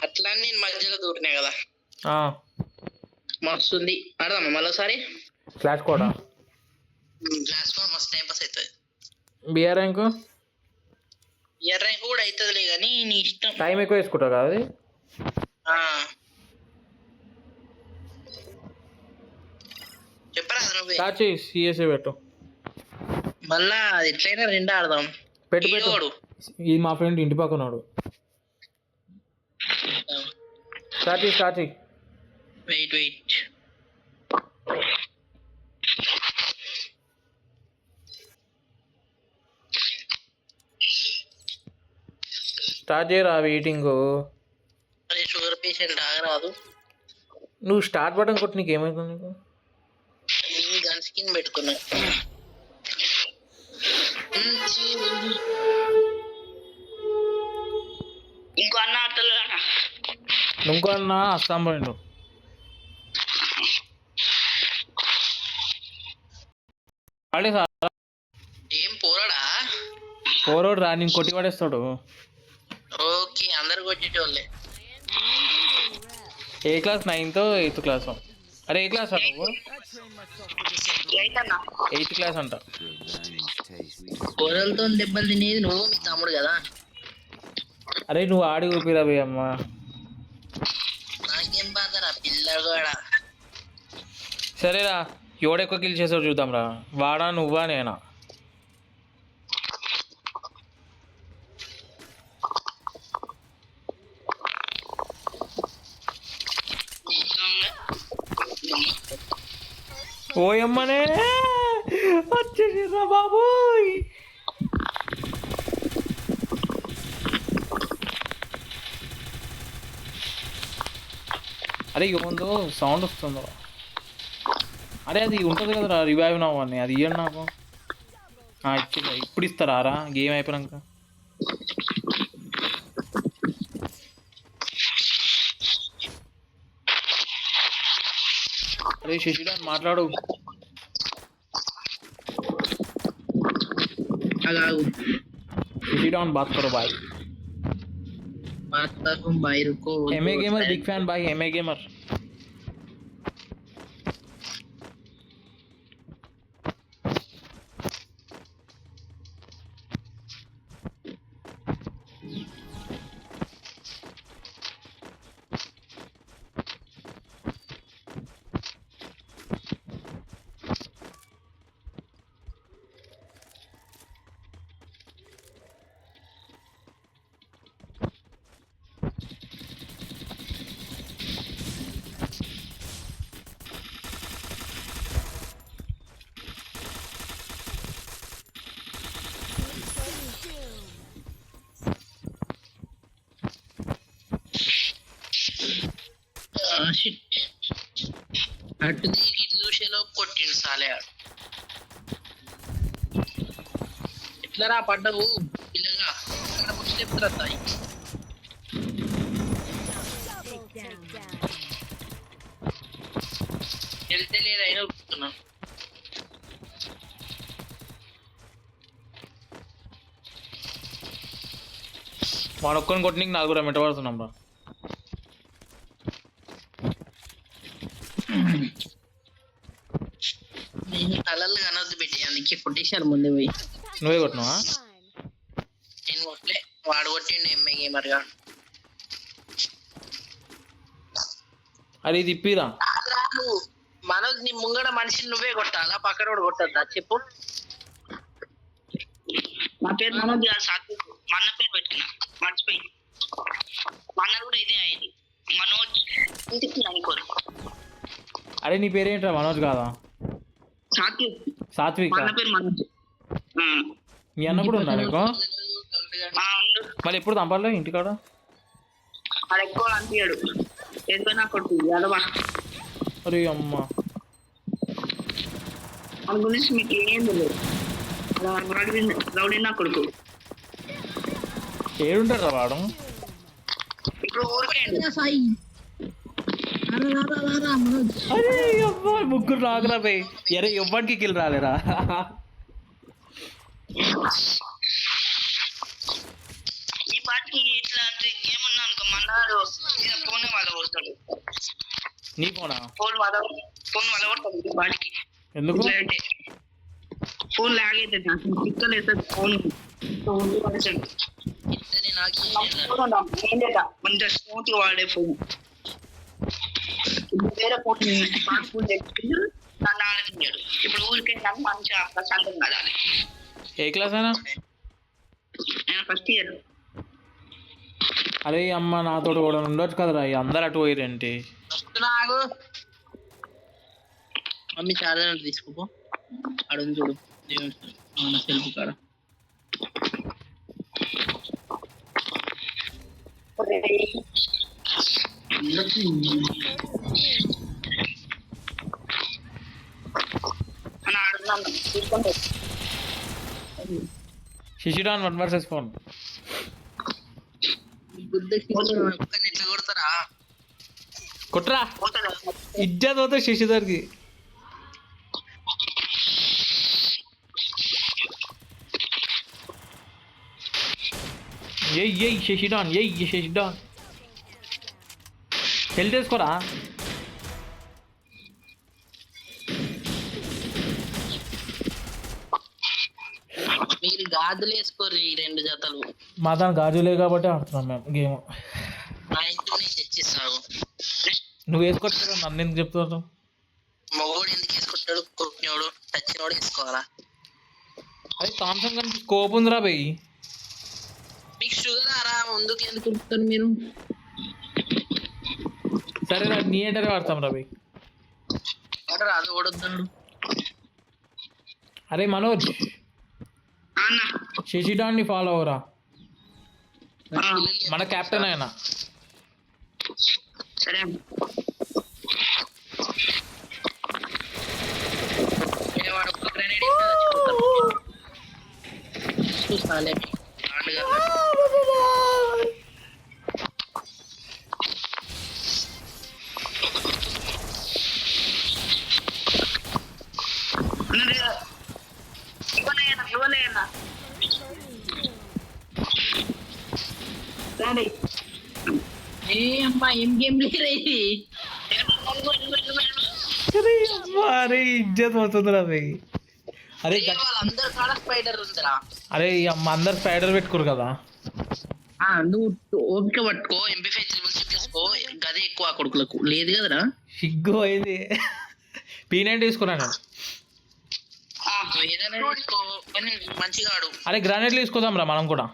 అట్లా నేను మధ్యలో దూరినా కదా, మస్తుంది. ఆడదామా మళ్ళీసారి? క్లాస్ కూడా మస్తు టైం పాస్ అవుతుంది. బిఆర్ ర్యాంక్ కూడా అవుతుందిలే కానీ నీ ఇష్టం. టైం ఎక్కువ వేసుకుంటావు కదా అది. చెప్పరా కాచి సిఎస్ఏ పెట్టు. మళ్ళా ఎట్లయినా 2 ఆడదాం. పెట్టు. ఇది మా ఫ్రెండ్ ఇంటి పక్కనాడు. స్టార్ట్ చేయి. వెయిట్ స్టార్ట్ చేయరా వెయిటింగ్. అదే షుగర్ పేషెంట్ ఆగరాదు. నువ్వు స్టార్ట్ బటన్ కొట్టి నీకు ఏమవుతుంది? నీకు గన్ స్కిన్ పెట్టుకున్నా. ఇంకో అన్న ఆడతలేనా? ఇంకో అన్న అస్సాం పోయిండు. ఏం పోరాడు రా, నేను కొట్టి పడేస్తాడు. ఓకే, అందరు కొట్టేటోళ్ళే. ఏ క్లాస్? 9th 8th class? అరే ఏ క్లాస్ నువ్వు? 8th క్లాస్ అంట. కూరలతో దెబ్బలు తినేది నువ్వు, మీ తమ్ముడు కదా. అరే నువ్వు ఆడి ఊపిరా పోయి అమ్మా. నాకేం బాధరా పిల్లలు కూడా. సరేరా, ఎవడెక్కువ కిల్ చేసావు చూద్దాం రా. వాడా నువ్వా నేనా? ఓయమ్మనే వచ్చేసిరా బాబోయ్. అరే ఏముందో సౌండ్ వస్తుందో. అరే అది ఉంటుంది కదరా రివైవ్ నవ్వు అని, అది ఇవ్వండి నాకు. ఇచ్చిందా? ఇప్పుడు ఇస్తారా రా గేమ్ అయిపోయాక? అరే శశిడాన్ మాట్లాడు. శశిడాన్ బాత్ కరో భాయ్. ఎంఏ గేమర్ బిగ్ ఫ్యాన్ భాయ్. ఎంఏ గేమర్ అటు దిగి చూసేలో కొట్టిండు సాలే. ఎట్లరా పడ్డవు పిల్లగా? చెప్తాయి వెళ్తే లేదైనా ఉడుకుతున్నా. వాడొక్కని కొట్టి నీకు 4 మెట్ట పడుతున్నాం రా. నేను తలలు కనొద్దు పెట్టి అందుకే కొట్టేశారు ముందే పోయి. నువ్వే కొట్టినావా? నేను కొట్టలే, వాడు కొట్టిండు ఎంఏ గేమర్ గా. అది తిప్పిరా. మనోజ్ నీ ముంగడ మనిషిని నువ్వే కొట్టాలా, పక్కన కూడా కొట్టద్దా చెప్పు? నా పేరు మనోజ్ కాదు, సాత్విక్. మా అన్న పేరు పెట్టినా మర్చిపోయి. మా అన్న కూడా ఇదే ఐడి మనోజ్ ఇంటికి అనుకోరు. అరే నీ పేరేంట్రా? మనోజ్ కాదా? సాత్విక్. మీ అన్న కూడా ఉన్నా నీకు? మళ్ళీ ఎప్పుడు తంపాలి ఇంటికాడ? అరే అమ్మ, గురించి మీకు ఏం తెలియదు. కొడుకు ఏడుంటారా వాడు? ఇప్పుడు అరే అబ్బా, ముగ్గురు రాగరా పోయి. అరే ఎవ్వడికి కిల్ రాలేరా? ఈ పాటికి ఇట్లా మన్నాడు ఫోన్ వాళ్ళ కొడతాడు. నీ ఫోనా? ఫోన్ వాళ్ళ కొడతాడు వాడికి. ఎందుకు? ఫోన్ లాగ్ అవుతుంది నాకు, పిక్కలు అవుతుంది ఫోన్. మంచిగా స్మూత్ గా వాడే ఫోన్. వేరే ఫోన్ స్మార్ట్ ఫోన్ తెచ్చుకుంటూ నన్ను ఆలోచించాడు. ఇప్పుడు ఊరికే మంచిగా ప్రశాంతం కదాలి. ఏ క్లాస్ అయినా? నేను ఫస్ట్ ఇయర్. అరే అమ్మ నాతో కూడా ఉండొచ్చు కదరా, అందరు అటు పోయిరేంటి? నాకు మమ్మీ చార్జర్ తీసుకోపో, అడుగు చూడు దేవుని సెల్ఫ్ కాడ. శిశిరాన్ 1 vs 4. ఎట్లా కొడతారా? కొట్రా, ఇజ్జత్ అవుతుంది శశిధర్కి. ఏయ్ శశిడాన్, శశిడాన్ హెల్త్ వేసుకోరా. మీరు గాజులు వేసుకోరు ఈ 2 జతలు. మా దాని గాజులే కాబట్టి ఆడుతున్నాం మేము గేమ్. మా ఇంట్లో తెచ్చిస్తావు. నువ్వు వేసుకోవచ్చు, నన్ను ఎందుకు చెప్తావు? మగోడు ఎందుకు వేసుకుంటాడు? కొట్టినోడు చచ్చినోడు వేసుకోవాలా? అది థామ్సంగ్ కానీ స్కోప్ ఉందిరా బయ్. మీకు షుగర్ ఆరా, ముందుకు ఎందుకు కొడుతారు మీరు? సరే నీ ఏంటనే వాడతాం రా బయ్. అది ఓడొద్దాడు. అరే మనోజ్, శశిడాన్ని ఫాలో అవరా, మన కెప్టెన్ ఆయన. సరే చూస్తాలే ఇవ్వలేనా. ఏ అమ్మా ఏం గేమ్ లేరా ఇది? అరే ఇజ్జత్ అవుతుందిరా బయ్. అరే వాళ్ళందరూ కాడ స్పైడర్ ఉందిరా. అరే అమ్మ అందరు స్పైడర్ పెట్టుకోరు కదా. నువ్వు ఓపిక పట్టుకో, MP5 తీసుకో, గదే ఎక్కువ కొడుకులకు లేదు కదరా. సిగ్గు అయింది. P90 తీసుకున్నాను. ఏదైనా తీసుకో కానీ మంచిగా ఆడు. అరే గ్రానైట్లు తీసుకుందాం రా మనం కూడా.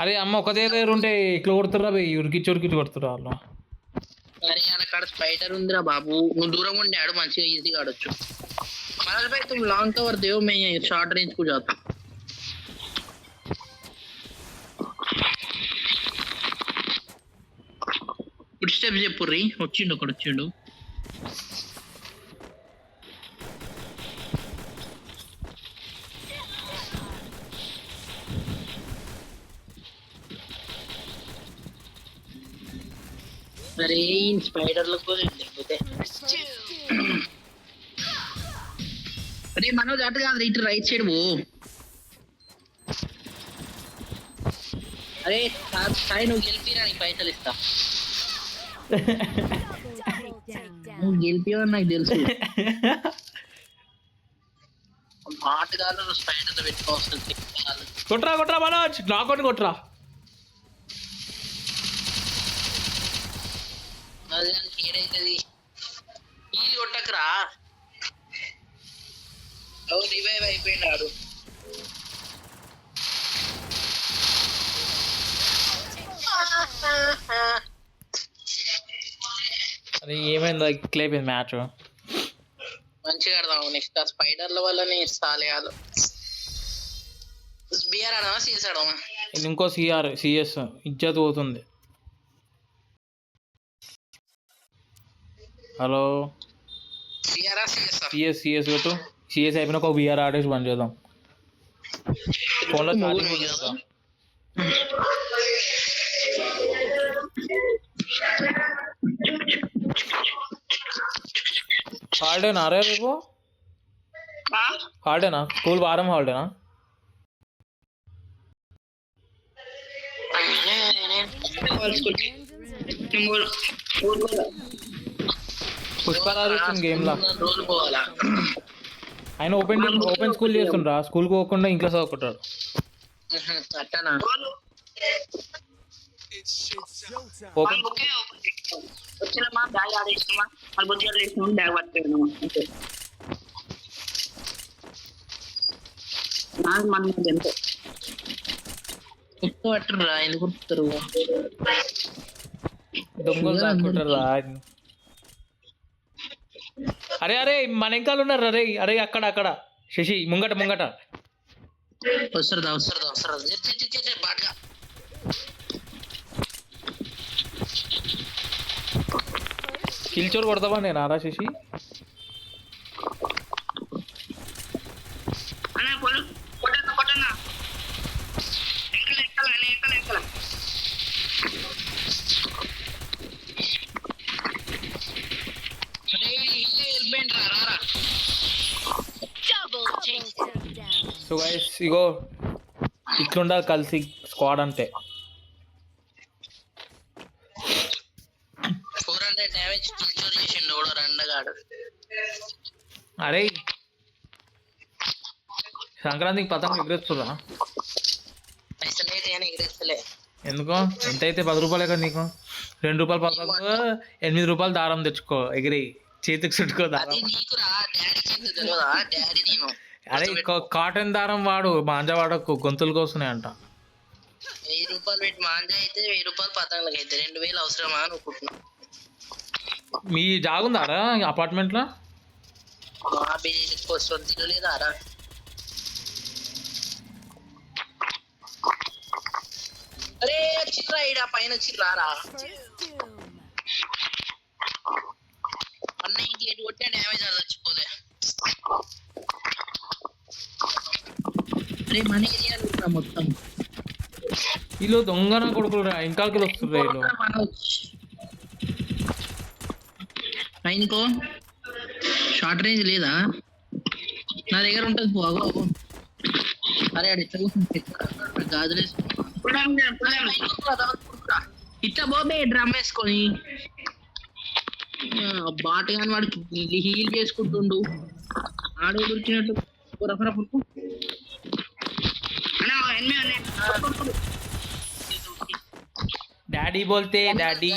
అరే అమ్మ ఒక దగ్గర ఉంటే ఇట్లా కొడుతుర్రా బయ్, ఉరికిచ్చి కొడుతుర్రా వాళ్ళు. అరే అలా కాడ స్పైడర్ ఉందిరా బాబు, నువ్వు దూరంగా ఉండి ఆడు, మంచిగా ఈజీగా ఆడొచ్చు. మనోజ్ భాయ్ तुम लॉन्ग कवर दो, मैं शॉर्ट रेंज को जाता. ఫుట్ స్టెప్స్ చెప్పుర్రి, వచ్చిండు ఒకడు వచ్చిండు. అరే స్పైడర్లకు లేకపోతే అరే మనోజ్ అటు కాదు, ఇటు రైట్ సైడ్ పో. అరే సాయి నువ్వు గెలిపిరా, నీకు పైసలు ఇస్తా. నువ్వు గెలిపివని నాకు తెలుసు. ఆటగాళ్ళు స్పైడర్ పెట్టుకోవాల్సింది. కొట్రా మనోజ్, నాకొట్టి కొట్రా. అది దానికి ఏడైతుంది, వీళ్ళు కొట్టకరా. రివైవ్ అయిపోయినాడు. అరే ఏమైంది, ఇట్లా అయిపోయింది మ్యాచ్. మంచిగా ఆడదాం నెక్స్ట్. ఆ స్పైడర్ల వల్లనే సాలేయాలి. BR ఆడమా CS ఆడమా? ఇది ఇంకో సిఎస్ ఇజ్జత్ పోతుంది. హలో సిఎస్ పెట్టు. సిఎస్ అయిపోయినా ఒక బిఆర్ ఆడేసి బంద్ చేద్దాం. ఫోన్లో ఛార్జింగ్ చేద్దాం. హాలిడేనా అరే రేపు? హాలిడేనా? స్కూల్ వారం హాలిడేనా? పుష్పరాజు వచ్చింది గేమ్ లా. రోజు పోవాలా? ఆయన ఓపెన్ స్కూల్ చేస్తుండ్రా, స్కూల్ పోకుండా ఇంట్లో చదువుకుంటాడు. అట్టనా? ఓపెన్ వచ్చినామా బ్యాగ్ ఆడేసినామా మన బుద్ధి ఆడేసినామా బ్యాగ్ పట్టుకున్నామా అంతే. నాకు మన ఎంతో ఎక్కువ పట్టరురా, ఎందుకు కుడుతారు? దొంగలు దాక్కుంటారు రా. అరే అరే మన వెనకాల ఉన్నారు. అరే అరే అక్కడ శశి ముంగట వస్తారదా బాగా. కిల్చోర్ కొడతావా నేను ఆరా శశి? అన్నా కొట్టన్నా ఎక్కల సో గైస్ ఇగో ఇట్లుండాలి కలిసి స్క్వాడ్ అంటే. 400 డ్యామేజ్ కిల్చోర్ చేసిండు కూడా రెండగాడు. అరే సంక్రాంతికి పతంగ ఎగరేస్తురా? పైసలు అయితే అని ఎగరేస్తలే. ఎందుకో ఎంత అయితే 10 రూపాయలే కదా నీకు. 2 రూపాయలు పతంగ 8 రూపాయలు దారం తెచ్చుకో, ఎగిరి చేతికి చుట్టుకో దారం. అది నీకురా, డాడీ చేతి తెలియదా? డాడీ నేను అరే కాటన్ దారం వాడు, మాంజా వాడకు, గొంతులు కోస్తున్నాయి అంట. 1000 రూపాయలు పెట్టి మాంజా అయితే 1000 రూపాయలు పతంగులకి అయితే 2000 అవసరమా అనుకుంటున్నా. మీ జాగుందారా అపార్ట్మెంట్లో? మా బిజినెస్ కోసం తిరగలేదారా? అరే చిత్రా ఈడ పైన చిత్రారా అన్న, ఇంక ఎటు కొట్టిన డ్యామేజ్ అది వచ్చిపోలే. అరే మన ఏరియా మొత్తం వీళ్ళు దొంగన కొడుకులు ఇంకాకి వస్తుర్రా వీళ్ళు. పైనకో షార్ట్ రేంజ్ లేదా? నా దగ్గర ఉంటుంది పోగో. అరే అడి గాజులు ఇట్లా బోబే డ్రమ్ వేసుకొని బాట కానీ వాడు హీల్ చేసుకుంటుండు. ఆడు దొరికినట్టు రఫరా పుట్టు. Daddy బోల్తే daddy.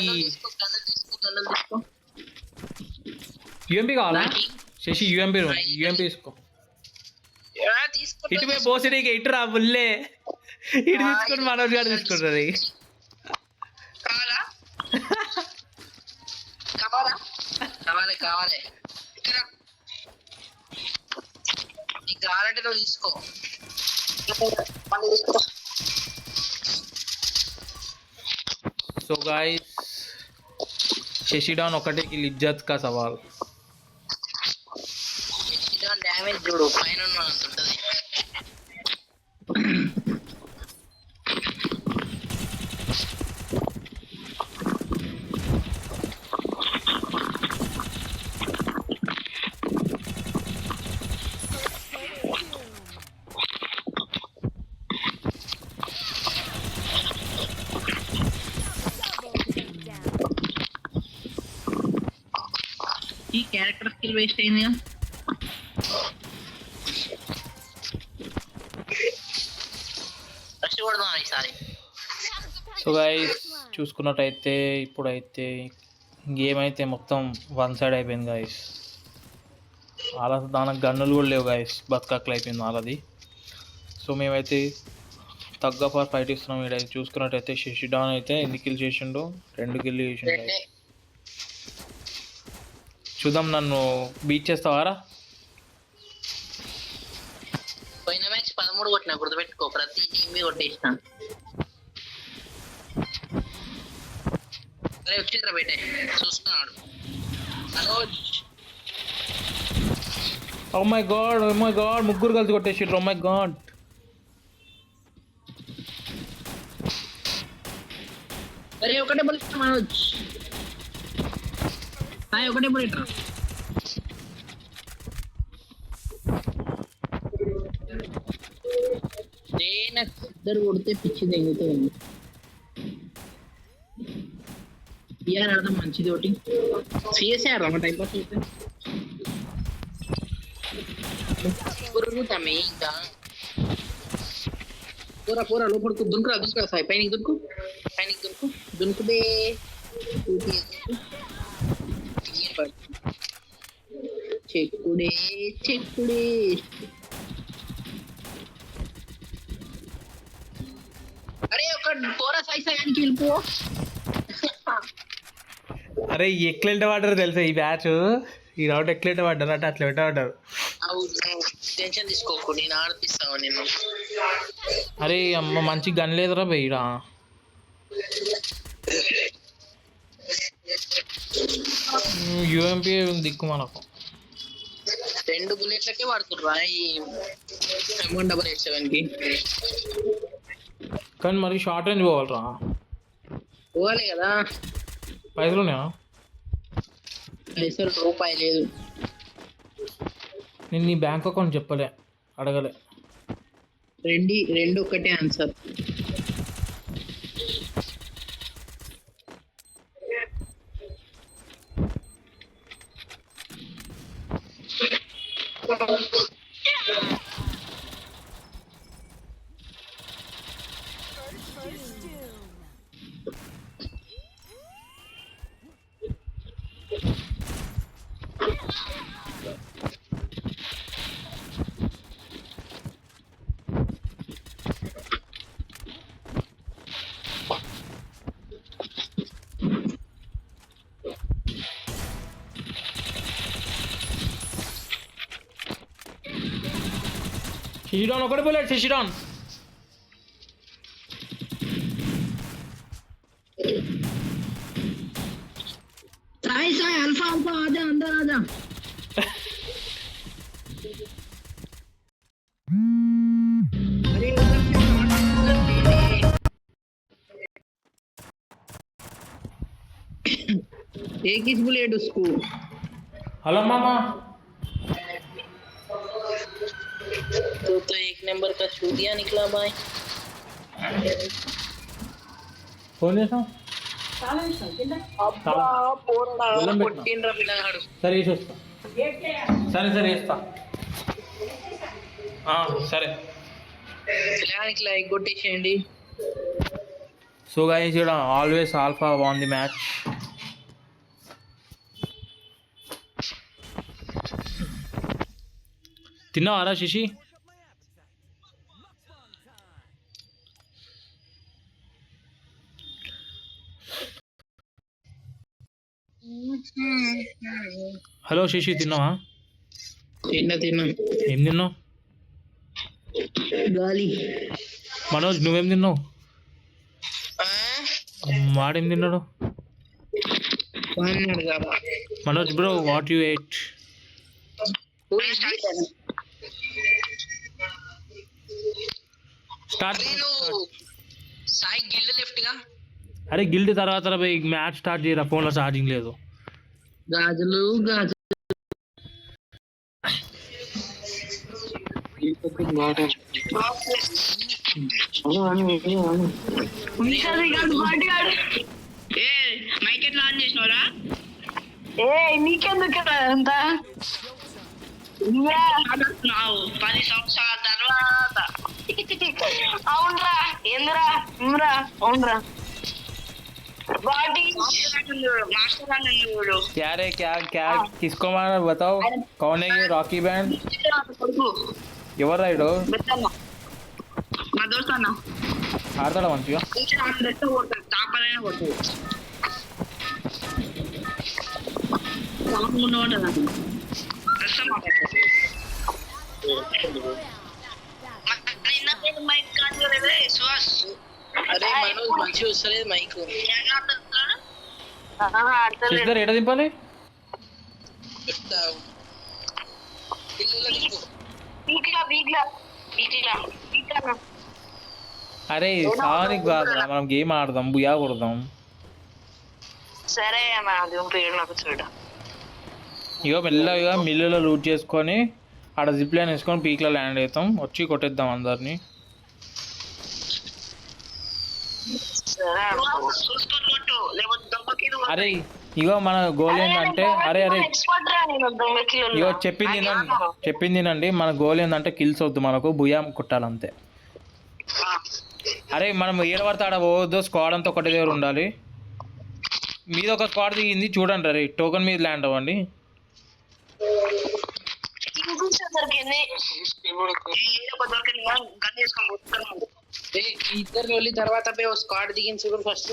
యూఎంపీ కావాలా శశి? యూఎంపీ తీసుకో. ఇటు పోయి బోసిడీకి ఇటు రా బుల్లే. ఇటు తీసుకొని మనోజ్ గారు తీసుకుంటారు. కావాలి నీకు కావాలంటే నువ్వు తీసుకో. సో గాయ్స్ శశి డాన్ ఒకటే కిల్, ఇజ్జత్ కా సవాల్. డ్యామేజ్ చూడు పైన ఉంటది. ఈ క్యారెక్టర్ స్కిల్ వేస్ట్ అయిందిగా. సో గైస్ చూసుకున్నట్టయితే ఇప్పుడైతే గేమ్ అయితే మొత్తం 1 సైడ్ అయిపోయింది గైస్. అలా దానికి గన్నులు కూడా లేవు గైస్, బతుకక్కలు అయిపోయింది వాళ్ళది. సో మేమైతే తగ్గ ఫర్ ఫైట్ ఇస్తున్నాం. వీడైతే చూసుకున్నట్టయితే శశి డాన్ అయితే ఎన్ని కిల్ చేసిండు? 2 కిల్ చేసిండు. చూద్దాం, నన్ను బీట్ చేస్తావారా? పోయిన మ్యాచ్ 13 కొట్టినా గుర్తుపెట్టుకో, ప్రతి టీమ్ కొట్టేసిన. వచ్చింద్ర బయటే చూస్తున్నాడు మనోజ్. ఓ మై గాడ్ ముగ్గురు కలిసి కొట్టేసిండ్రు. Oh my God. అరే ఒకటే బుల్ మనోజ్, ఒకటే బుల్ ఇట్రా. ఇద్దరు కొడితే పిచ్చి తెగుతుంది. ఇయర్ ఆడదాం మంచిది ఒకటి. సిఎస్ఏ ఆడదాం టైం పాస్ అయితే. పురుగుతామే ఇంకా పూరా పూరా లోపలికి దునుకురా దునుకురా సాయి పైన దునుకు దునుకుదే చెక్కుడే చెక్కుడే. అరే ఒక పోరా సాయి సాయానికి వెళ్ళిపో. అరే ఎట్లెంట పడ్డారు తెలుసా ఈ బ్యాచ్, ఈ రౌట్ ఎట్లెంట పడ్డారు అంటే అట్లా ఎట్ట పడ్డారు. టెన్షన్ తీసుకోకు, నేను ఆడిపిస్తాను నేను. అరే అమ్మ మంచి గన్ లేదురా బయట. యూఎంపీ దిక్కు మనకు 2 బుల్లెట్లకే వాడుతుర్రా ఈ M187 కి. కానీ మరి షార్ట్ రేంజ్ పోవాలరా. పోవాలి కదా, పైసలు ఉన్నాయా? పైసలు రూపాయి లేదు. నేను నీ బ్యాంక్ అకౌంట్ చెప్పలే, అడగలే. రెండు ఒకటే ఆన్సర్. శశిరాన్ ఒకటి బుల్లెట్. శశిరాన్ సాయి సాయి అల్ఫా అల్ఫా ఆజా అందర్ ఆజా. अरे उधर से एक किस बुलेट उसको. హలో మామా. तो 1 नंबर का चूतिया निकला भाई. ఫోన్ చేసాం. కొట్టిండ్రా పిల్లగాడు. సరే వేసేస్తా. సరే వేస్తా. సరే పిల్లగానికి లైక్ కొట్టేసేయండి. సో గైస్ ఇక్కడ always alpha won the match. తిన్నావారా శశి? హలో శశి తిన్నావా? తిన్నా ఏం తిన్నావు? గాలి. మనోజ్ నువ్వేం తిన్నావు? వాడేం తిన్నాడు? Manoj bro what you eight? Start. Sai guild left గా. అరే గిల్డ్ తర్వాత మ్యాచ్ స్టార్ట్ చేయరా, ఫోన్లో ఛార్జింగ్ లేదు. గాజులు మైక్ ఎట్లా ఆన్ చేసినవరా? నీకెందుకు అంత 10 సంవత్సరాల తర్వాత. అవునరా ఏందిరా అవునరా मास्टर का नहीं बोलो क्या रे क्या किसको मारा बताओ, कौन है ये रॉकी बैंड? ఎవరు రైడు? మా దోస్త్ అన్న ఆడతాడా మంచిగా? తాపలైనా కొడుతుంది. ముందు ఉంటుంది మైక్ కాదు సుహాస్. అరే మనోజ్ మంచిగా వస్తలేదు మైక్. సిస్టర్ ఎట దింపాలి? చెప్తావు అరే సానిక్ కాదురా, మనం గేమ్ ఆడదాం, బుయా కొడదాం. సరే నాకు చూడు. ఇగో మెల్లగా మిల్లులో లూట్ చేసుకొని ఆడ జిప్ లైన్ వేసుకొని పీక్లో ల్యాండ్ అవుతాం, వచ్చి కొట్టేద్దాం అందరినీ. చూసుకొని కొట్టు. లేకపోతే దొంగకిలు అరే ఇగో మన గోల్ ఏంటంటే అరే ఎక్స్పర్ట్ రా నేను దొంగకిలో ఇగో చెప్పింది మన గోల్ ఏంటంటే కిల్స్ వద్దు, మనకు భుయాం కొట్టాలంతే. అరే మనం ఏడబడితే ఆడ పోవద్దు, స్క్వాడ్ అంతా ఒకటి దగ్గర ఉండాలి. మీద ఒక స్క్వాడ్ దిగింది చూడండి. అరే టోకెన్ మీద ల్యాండ్ అవ్వండి. దొరికింది గన్ చేసుకొని పోతున్నాను. ఇద్దరు వెళ్ళి తర్వాత పోయి ఓ స్క్వాడ్ దిగింది చూడు ఫస్ట్.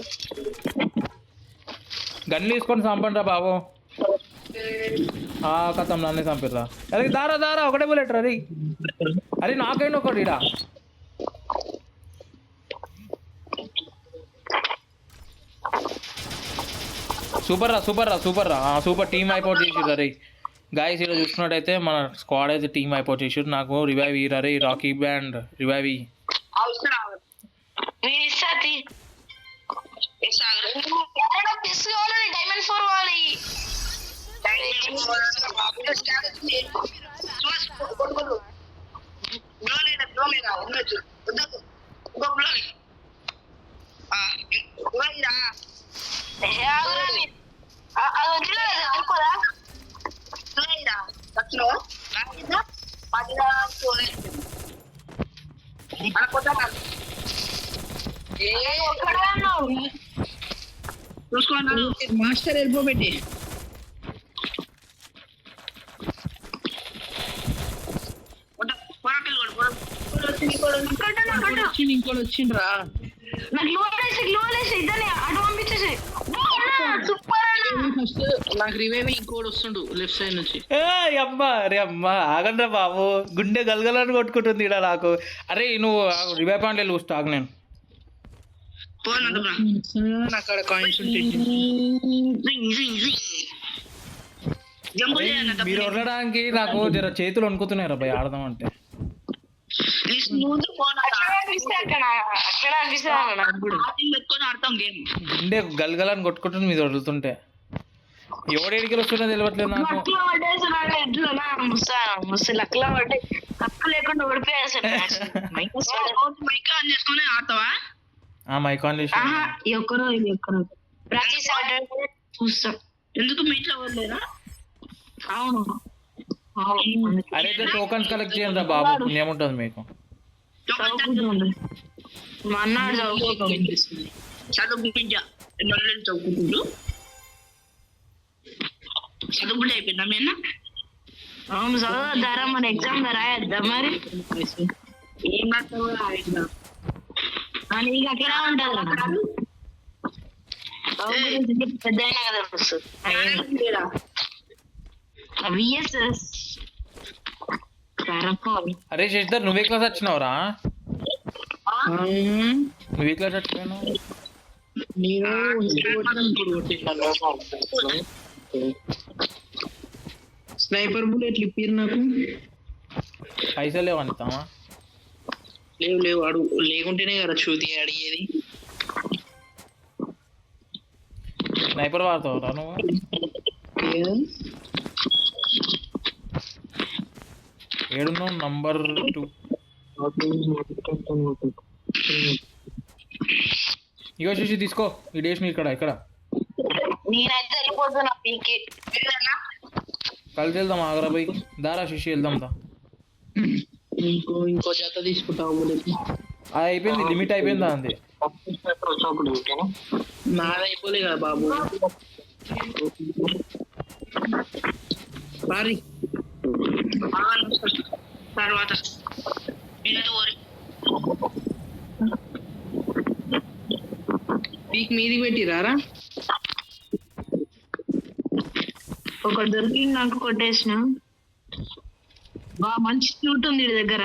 గన్లు తీసుకొని చంపండి రా బాబు. కథం నన్ను చంపిర్రా. అరే దారా ఒకటే బుల్లెట్ రా. అరే నాకైనా ఒకటి ఇడా. సూపర్ టీమ్ అయిపోట్ చేసిర్రు. అరే గాయస్ ఇలా చూసుకున్నట్టయితే మన స్క్వాడ్ అయితే టీమ్ అయిపోట్ చేసిర్రు. నాకు రివైవ్ ఇయ్యరే రాకీ బ్యాండ్ రివైవ్ ఇయ్యి. డైమండ్ 4 వాలి మాస్టర్ వెళ్ళిపోబెట్టి ఇంకోటి వచ్చిండ్రా. ఫస్ట్ నాకు రివైవ్ ఇంకోటి వస్తుండు లెఫ్ట్ సైడ్ నుంచి. అమ్మా ఆగండ్రా బాబు, గుండె గలగలని కొట్టుకుంటుంది ఇక్కడ నాకు. అరే నువ్వు రివైవ్ పాయింట్ వెళ్ళి స్టాక్ నేను అక్కడ కాయిన్స్ ఉంటాయి. మీరు వదలడానికి నాకు జర చేతులు వణుకుతున్నాయి రా భయ్ ఆడదాం అంటే. గుండె గలగలని కొట్టుకుంటుంది మీద వదులుతుంటే. ఎవడేడికి వస్తున్నా తెలియట్లేదు నాకు. లేకుండా మైక్ ఆన్ చేసి ప్రతి సాటర్డే చూస్తాం. ఎందుకు మీ ఇంట్లో వదిలేదా? అవును అరే టోకన్స్ కలెక్ట్ చేయండి రా బాబు, పుణ్యం ఉంటుంది మీకు. మా అన్నాడు చదువుకుంటా నల్లని చదువుకుంటుండు. చదువుకుంటే అయిపోయిందా మీ అన్న? అవును చదవద్దారా మన ఎగ్జామ్ రాయద్దా మరి? ఏం రాస్తావో రాయద్దా నీకు అట్లా ఉంటుంది పెద్ద అయినా కదా విఎస్ఎస్. అరే శశిధర్ నువ్వే క్లాస్ వచ్చినావురా? నువ్వే క్లాస్ వచ్చిపోయినావు? స్నైపర్ బుల్లెట్లు ఇప్పిరు నాకు. పైసలు లేవు అంటావా? లేవు అడుగు, లేకుంటేనే కదా చూతి అడిగేది. స్నైపర్ వాడతావురా నువ్వు? ఏడున్నావు? నంబర్ 2. ఇగో శశి తీసుకో ఈ డేస్ ఇక్కడ నేనైతే వెళ్ళిపోతున్నా పీకి. కలిసి వెళ్దాం ఆగరా పోయి. దారా శశి వెళ్దాం దా. ఇంకో జత తీసుకుంటావు. అయిపోయింది, లిమిట్ అయిపోయిందా అంది. నాది అయిపోలే కదా బాబు. సారీ తర్వాత పీక్ మీది పెట్టిరారా? ఒకటి దొరికింది నాకు, కొట్టేసిన. మంచి షూట్ ఉంది దగ్గర.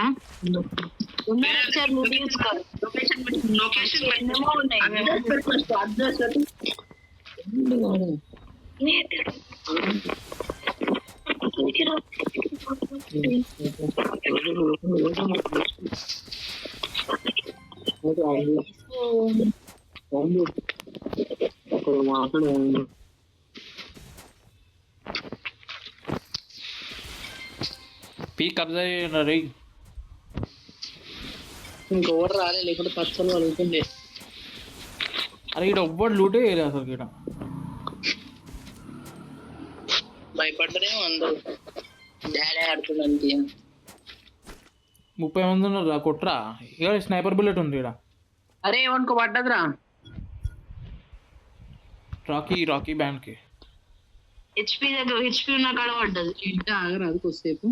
పీక్ కబ్జా రే. ఇంకెవరు రాలే, లేకుంటే పచ్చలు అడుగుతుండే. అరే ఇక్కడ ఎవ్వడు లూటే వేయలేదు అసలు ఇక్కడ. భయపడ్డరేమో అందరూ. డాడీ ఆడుతున్నాను గేమ్. 30 మంది ఉన్నారు రా, కొట్రా. ఇక స్నైపర్ బుల్లెట్ ఉంది ఇక్కడ. అరే ఏమనుకో పడ్డదిరా. రాకీ బ్యాండ్ కి హెచ్పి దగ్గర హెచ్పి ఉన్న కాడ పడ్డది. ఇంటి ఆగరాదు కొద్దిసేపు.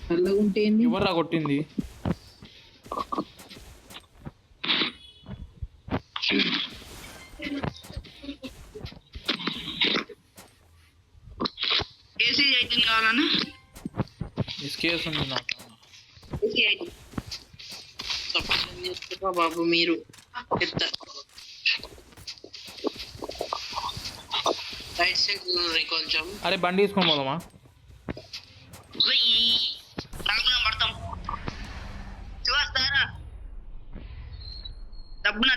చల్లగుంటే ఏంది? ఎవర్రా కొట్టింది? ఏసీ 18 కావాలన్నా? ఎస్కేఎస్ ఉంది నాకు. ఏసీ 18. తప్పని చేస్తున్నా బాబు మీరు. పెద్ద రైట్ సైడ్ కొంచెం. అరే బండి తీసుకొని పోదామా? నాలుగున పడతాం. చూస్తారా దబ్బున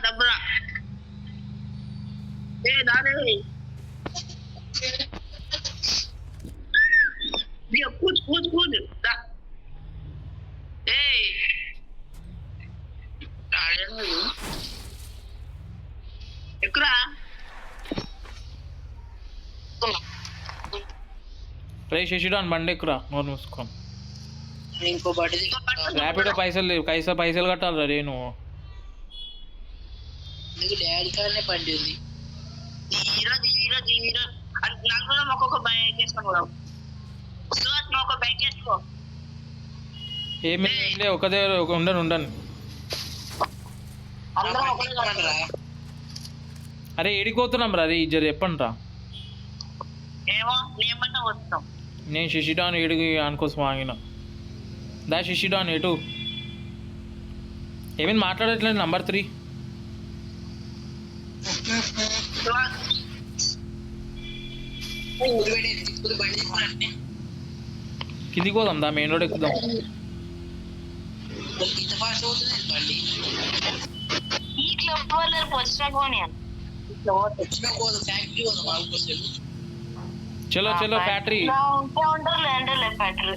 ఏ దాదే కూర్చు దా. ఏ ఎక్కురా. రే శశిడాన్ బండి ఎక్కురా, నోరు మూసుకో. ఇంకో బడి ర్యాపిడో పైసలు లేవు, పైసలు కట్టాలి రే నువ్వు. నీకు డాడీ కాడనే బండి ఉంది. జీరో నలుగురం ఒక్కొక్క బైక్ వేసుకొని పోదాం. నువ్వు ఒక బైక్ వేసుకో. ఏమి ఒకదే ఉండను. అందరం ఒకటే. అరే ఏడిపోతున్నాం రా, అది జర చెప్పండి రా. ఏమో నేమన్నా వస్తాం. నేను శశిడాన్ ఏడికి అనుకోసం ఆగిన. దా శశిడాన్ ఎటు ఏమైనా మాట్లాడట్లేదు. నంబర్ 3 కిందికి పోదాం దా, మెయిన్ రోడ్ ఎక్కుదాం. ఈ క్లబ్ వాళ్ళు వచ్చినా పోనీ చలో ఫ్యాక్టరీ. ఉంటే ఉంటారు లేదంటే ఫ్యాక్టరీ.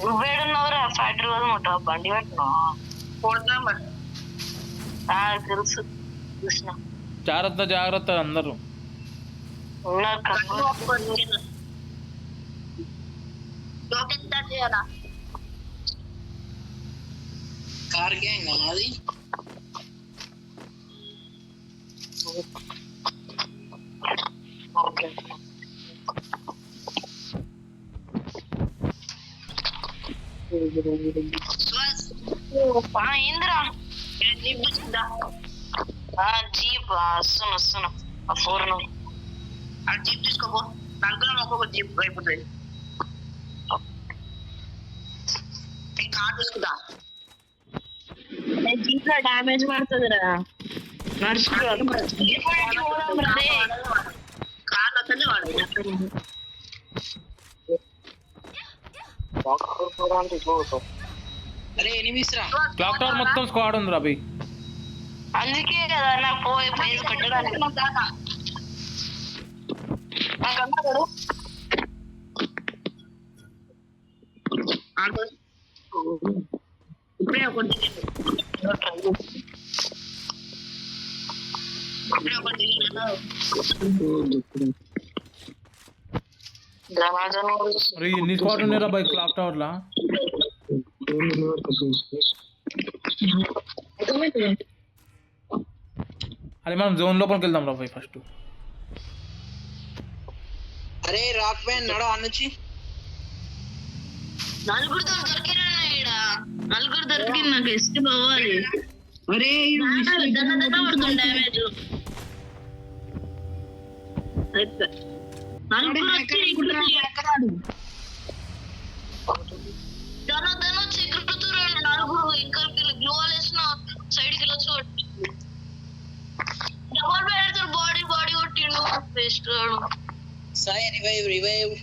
నువ్వేడున్నావురా? ఫ్యాక్టరీ వాళ్ళు ఉంటావు, బండి పెట్టినావు. తెలుసు, చూసిన. జాగ్రత్త అందరూ ఉన్నారు. కార్ గ్యాంగ్ అది. ఓకే ఏందిరా జీప్ వస్తున్నా 4 ఆ జీప్ తీసుకోపో. నలుగురం ఒక్కొక్క జీప్ అయిపోతుంది. కార్ తీసుకుందా? జీప్ లో డామేజ్ పడుతుందిరా. కార్లు వస్తుంది వాడు. అరే ఎనిమిస్ రా. క్లాక్ టవర్ మొత్తం స్క్వాడ్ ఉంది రా బై. అందుకే కదా నాకు పోయి కట్టడానికి ఇప్పుడే ఒకటి ఎన్ని స్క్వాడ్ ఉన్నారా బై క్లాక్ టవర్ లా? అరే మనం జోన్ లోపలికి వెళ్దాం రా బై ఫస్ట్. అరే రాక్ బ్యాండ్ నడ అనొచ్చి. నలుగురు దొరికిన నాకు ఎస్కేప్ అవ్వాలి. అరే డ్యామేజ్ నలుగురు ఇంకా గ్లోవల్ వేసిన సైడ్ కి వచ్చి డబల్ బ్యాడ్ బాడీ కొట్టిండు వేస్ట్ గాడు. సాయి రివైవ్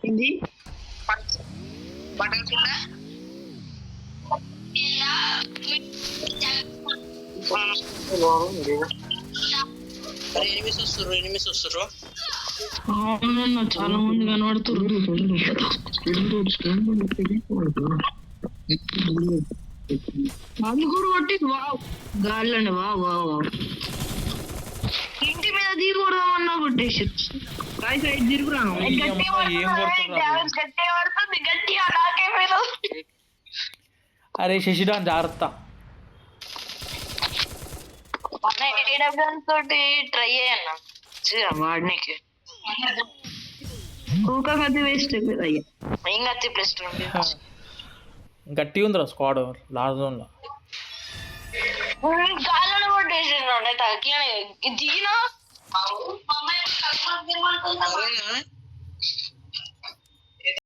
ఏంది బటన్ కింద ఎనిమిస్ వస్తుర్రు అవునన్నా చాలా మంది కనబడుతున్నారు. అది కూడా కొట్టి వావ్ గాలిలోనే వావ్ వావ్ వావ్. ఇంటి మీద దిగకూడదామన్నా కొట్టేసి సైడ్ తిరుగురాను. ఏం కొడుతున్నారు? గట్టిగా నాకే మీద అరే శశిడాన్ జాగ్రత్త. తోటి ట్రై అయ్యన్నా వాడినికి కూక కత్తి వేస్ట్ అయ్యా ఏం కత్తి ప్లస్ గట్టిగా ఉందిరా స్క్వాడ్ లాస్ట్ జోన్ లో. గాల్లో కొట్టేసి తగ్గిన దిగినా అరేనా